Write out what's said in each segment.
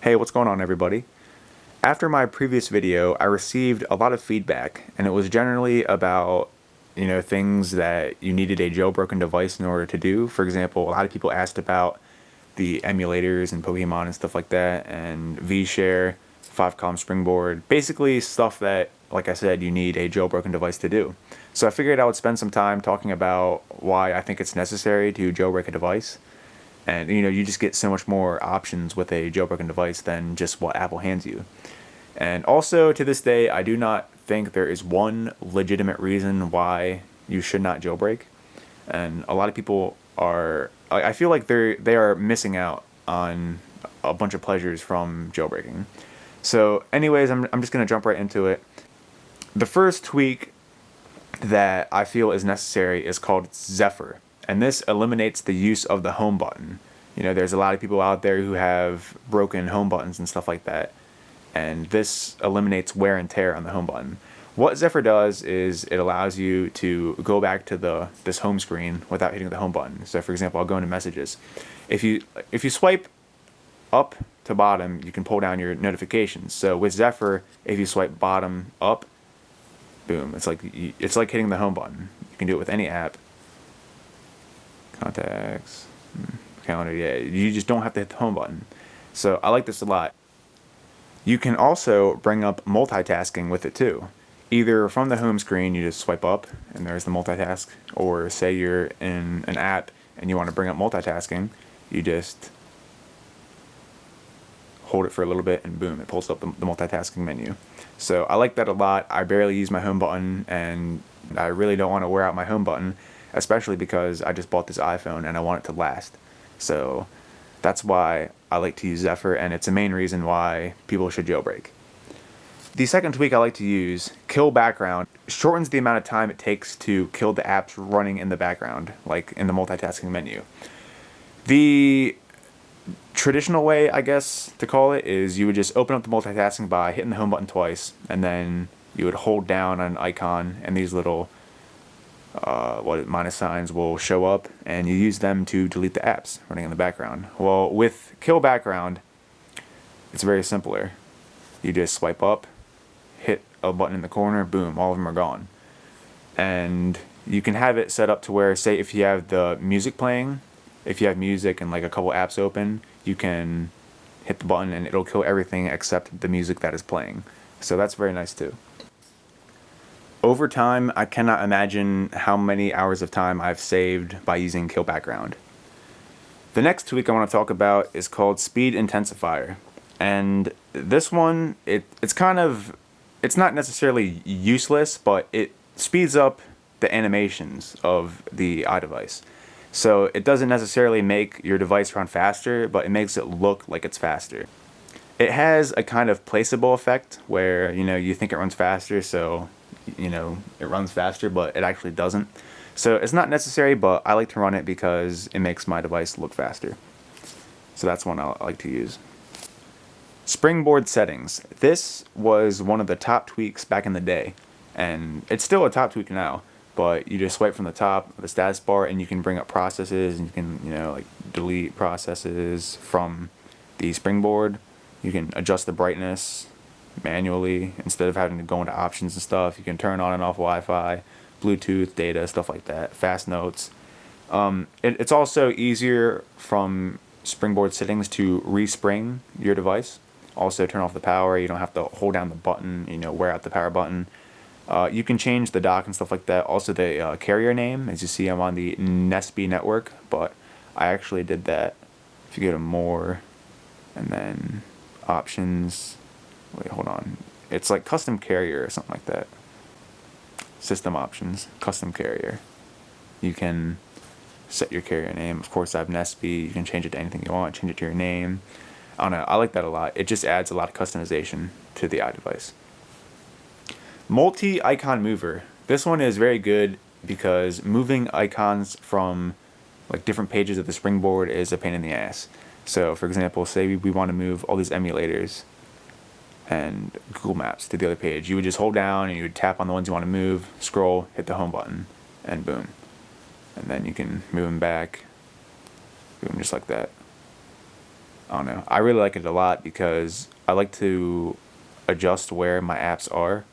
Hey, what's going on everybody? After my previous video, I received a lot of feedback, and it was generally about, things that you needed a jailbroken device in order to do. For example, a lot of people asked about the emulators and Pokemon and stuff like that, and vShare, 5-column Springboard, basically stuff that, like I said, you need a jailbroken device to do. So I figured I would spend some time talking about why I think it's necessary to jailbreak a device. And you just get so much more options with a jailbroken device than just what Apple hands you. And also, to this day, I do not think there is one legitimate reason why you should not jailbreak. And a lot of people are, I feel like they are missing out on a bunch of pleasures from jailbreaking. So anyways, I'm just going to jump right into it. The first tweak that I feel is necessary is called Zephyr. And this eliminates the use of the home button. There's a lot of people out there who have broken home buttons and stuff like that. And this eliminates wear and tear on the home button. What Zephyr does is it allows you to go back to this home screen without hitting the home button. So for example, I'll go into messages. If you swipe up to bottom, you can pull down your notifications. So with Zephyr, if you swipe bottom up, boom, it's like hitting the home button. You can do it with any app. Contacts, calendar, yeah, you just don't have to hit the home button. So I like this a lot. You can also bring up multitasking with it too. Either from the home screen, you just swipe up and there's the multitask, or say you're in an app and you want to bring up multitasking, you just hold it for a little bit and boom, it pulls up the multitasking menu. So I like that a lot. I barely use my home button, and I really don't want to wear out my home button, especially because I just bought this iPhone and I want it to last. So that's why I like to use Zephyr, and it's a main reason why people should jailbreak. The second tweak I like to use, Killbackground, shortens the amount of time it takes to kill the apps running in the background, like in the multitasking menu. The traditional way, I guess, to call it is you would just open up the multitasking by hitting the home button twice, and then you would hold down on an icon, and these little minus signs will show up, and you use them to delete the apps running in the background. Well, with Killbackground, it's very simpler. You just swipe up, hit a button in the corner, boom, all of them are gone. And you can have it set up to where, say if you have the music playing, if you have music and like a couple apps open, you can hit the button and it'll kill everything except the music that is playing. So that's very nice too. Over time, I cannot imagine how many hours of time I've saved by using Killbackground. The next tweak I want to talk about is called SpeedIntensifier. And this one, it's not necessarily useless, but it speeds up the animations of the iDevice. So it doesn't necessarily make your device run faster, but it makes it look like it's faster. It has a kind of placeable effect where, you think it runs faster, so it runs faster, but it actually doesn't. So it's not necessary, but I like to run it because it makes my device look faster. So that's one I like to use. Springboard settings. This was one of the top tweaks back in the day, and it's still a top tweak now, but you just swipe from the top of the status bar and you can bring up processes, and you can, like delete processes from the Springboard. You can adjust the brightness manually instead of having to go into options and stuff. You can turn on and off Wi-Fi, Bluetooth, data, stuff like that, fast notes. It's also easier from Springboard settings to respring your device. Also turn off the power. You don't have to hold down the button, wear out the power button. You can change the dock and stuff like that. Also the carrier name, as you see, I'm on the Nesby network, but I actually did that. If you go to more and then options, wait, hold on. It's like custom carrier or something like that. System options, custom carrier. You can set your carrier name. Of course, I have Nesby. You can change it to anything you want. Change it to your name. I don't know. I like that a lot. It just adds a lot of customization to the iDevice. MultiIconMover. This one is very good because moving icons from like different pages of the Springboard is a pain in the ass. So, for example, say we want to move all these emulators and Google Maps to the other page. You would just hold down and you would tap on the ones you want to move, scroll, hit the home button, and boom. And then you can move them back, boom, just like that. I don't know. I really like it a lot because I like to adjust where my apps are.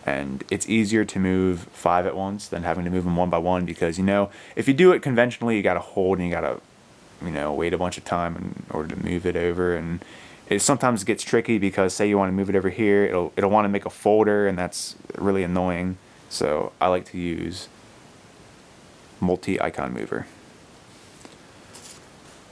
And it's easier to move 5 at once than having to move them one by one, because, you know, if you do it conventionally, you got to hold and you got to, you know, wait a bunch of time in order to move it over. And it sometimes gets tricky because, say you want to move it over here, it'll want to make a folder, and that's really annoying. So I like to use MultiIconMover.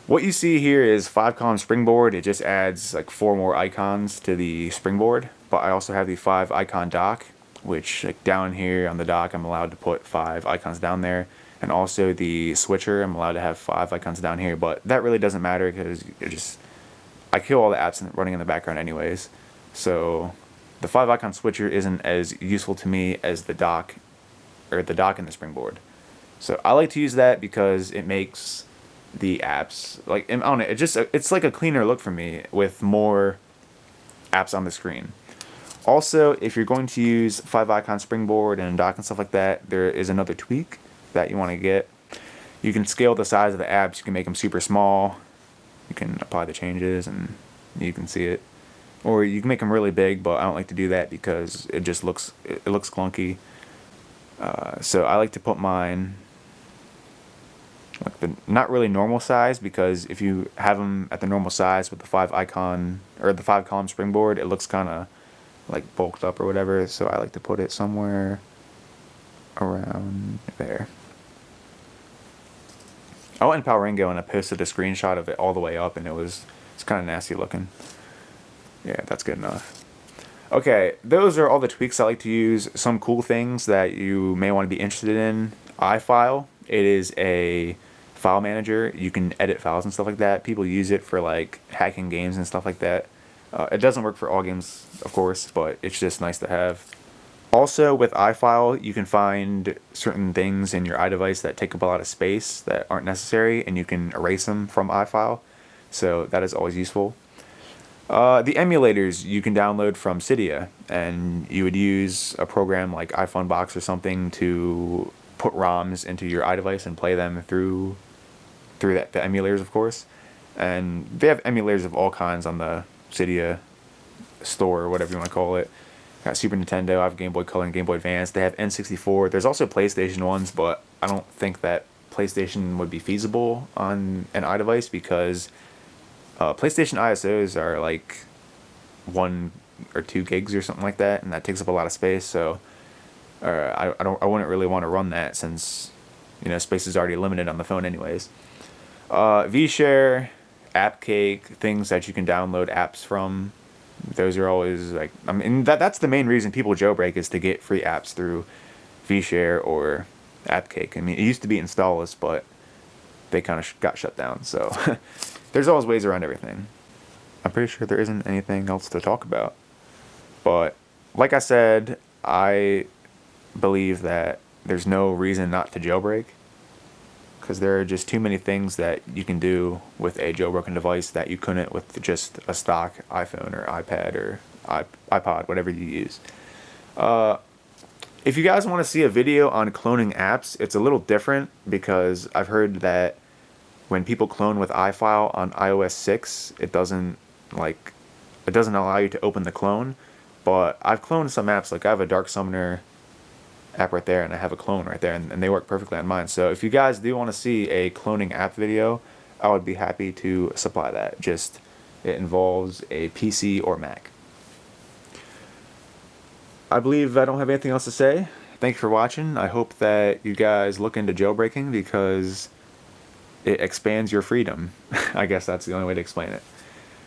What you see here is 5-column Springboard. It just adds like 4 more icons to the Springboard. But I also have the 5-icon dock, which, like, down here on the dock, I'm allowed to put 5 icons down there. And also the switcher, I'm allowed to have 5 icons down here. But that really doesn't matter because I kill all the apps running in the background anyways. So the 5-icon switcher isn't as useful to me as the dock, or the dock and the Springboard. So I like to use that because it makes the apps, like, I don't know, it's like a cleaner look for me with more apps on the screen. Also, if you're going to use 5-icon Springboard and dock and stuff like that, there is another tweak that you want to get. You can scale the size of the apps. You can make them super small. You can apply the changes and you can see it. Or you can make them really big, but I don't like to do that because it just looks clunky. So I like to put mine like the not really normal size, because if you have them at the normal size with the 5-icon or the 5-column Springboard, it looks kind of like bulked up or whatever. So I like to put it somewhere around there. I went in Palringo and I posted a screenshot of it all the way up, and it's kind of nasty looking. Yeah, that's good enough. Okay, those are all the tweaks I like to use. Some cool things that you may want to be interested in. iFile. It is a file manager. You can edit files and stuff like that. People use it for like hacking games and stuff like that. It doesn't work for all games, of course, but it's just nice to have. Also, with iFile, you can find certain things in your iDevice that take up a lot of space that aren't necessary, and you can erase them from iFile. So that is always useful. The emulators you can download from Cydia, and you would use a program like iPhoneBox or something to put ROMs into your iDevice and play them through the emulators, of course. And they have emulators of all kinds on the Cydia store, or whatever you want to call it. Got Super Nintendo, I have Game Boy Color and Game Boy Advance. They have N64. There's also PlayStation ones, but I don't think that PlayStation would be feasible on an iDevice because PlayStation ISOs are like 1 or 2 gigs or something like that, and that takes up a lot of space. So I wouldn't really want to run that, since, you know, space is already limited on the phone anyways. vShare, appcake, things that you can download apps from. Those are always like, I mean, that's the main reason people jailbreak, is to get free apps through vShare or appcake. I mean, it used to be Installous, but they kind of got shut down. So there's always ways around everything. I'm pretty sure there isn't anything else to talk about. But like I said, I believe that there's no reason not to jailbreak, because there are just too many things that you can do with a jailbroken device that you couldn't with just a stock iPhone or iPad or iPod, whatever you use. If you guys want to see a video on cloning apps, it's a little different, because I've heard that when people clone with iFile on iOS 6, it doesn't allow you to open the clone. But I've cloned some apps, like I have a Dark Summoner app right there, and I have a clone right there, and they work perfectly on mine. So if you guys do want to see a cloning app video, I would be happy to supply that. Just, it involves a PC or Mac. I believe I don't have anything else to say. Thanks for watching. I hope that you guys look into jailbreaking, because it expands your freedom. I guess that's the only way to explain it.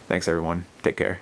Thanks everyone. Take care.